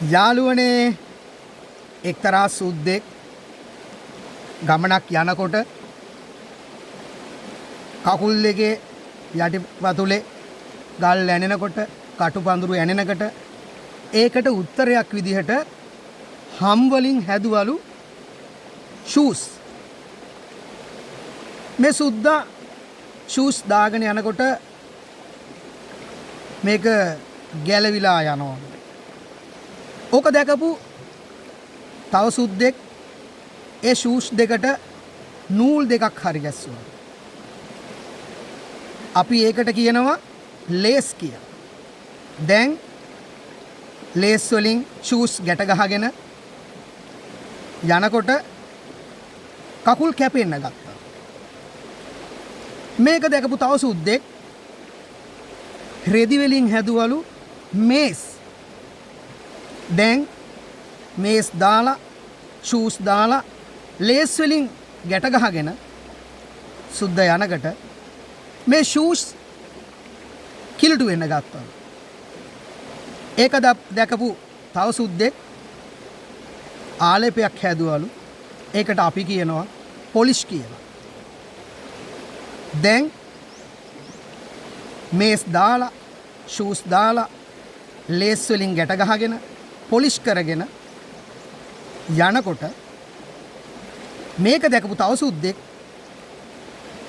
යාළුවනේ එක්තරා සුද්දෙක් ගමනක් යනකොට කකුල් දෙකේ යටිපතුලේ ගල් ඇනෙනකොට කටුපඳුරු ඇනෙනකොට ඒකට උත්තරයක් විදිහට හම් වලින් හැදුවලු ෂූස්. මේ සුද්දා ෂූස් දාගෙන යනකොට මේක ගැලවිලා යනවා. ඕක දැකපු තව සුද්දෙක් ඒ ෂූස් දෙකට නූල් දෙකක් හරි ගැස්සුවා. අපි ඒකට කියනවා ලේස් කියලා. දැන් ලේස් වලින් ෂූස් ගැට ගහගෙන යනකොට කකුල් කැපෙන්න ගත්තා. මේක දැකපු තව සුද්දෙක් රෙදි වලින් හැදුවලු මේස්. දැන් මේස් දාලා ෂූස් දාලා ලේස් වලින් ගැට ගහගෙන සුද්ද යනකට මේ ෂූස් කිලුටු වෙන්න ගත්තා. ඒක දැකපු තව සුද්දෙක් ආලේපයක් හැදුවලු. ඒකට අපි කියනවා පොලිෂ් කියලා. දැන් මේස් දාලා ෂූස් දාලා ලේස් වලින් ගැට ගහගෙන පොලිෂ් කරගෙන යනකොට මේක දැකපු තව සුද්දෙක්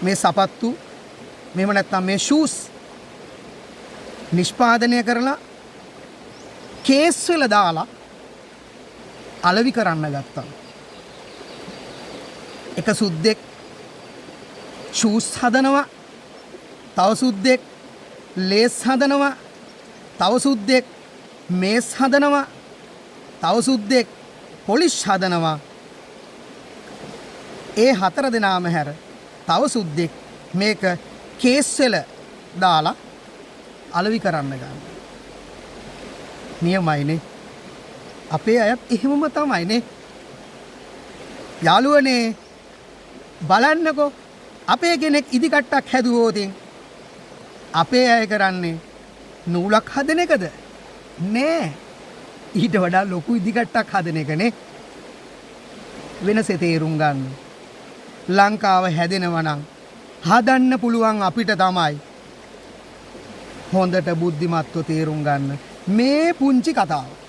මේ සපත්තු මෙහෙම නැත්නම් මේ ෂූස් නිෂ්පාදනය කරලා කේස් වල දාලා අලෙවි කරන්න ගත්තා. එක සුද්දෙක් ෂූස් හදනවා, තව සුද්දෙක් ලේස් හදනවා, තව සුද්දෙක් මේස් හදනවා, තව සුද්දෙක් පොලිෂ් හදනවා. ඒ හතර දෙනාම හැර තව සුද්දෙක් මේක කේස් වල දාලා අලෙවි කරන්න ගන්නවා. නියමයිනේ. අපේ අයත් එහෙමම තමයිනේ. යාළුවනේ බලන්නකෝ අපේ කෙනෙක් ඉදිකට්ටක් හැදුවෝතින් අපේ අය කරන්නේ නූලක් හදන එකද? නෑ. ඊට වඩා ලොකු ඉදිකට්ටක් හදන එකනේ. වෙනසේ තේරුම් ගන්න. ලංකාව හැදෙනවා නම් හදන්න පුළුවන් අපිට තමයි. හොඳට බුද්ධිමත්ව තේරුම් ගන්න මේ පුංචි කතාව.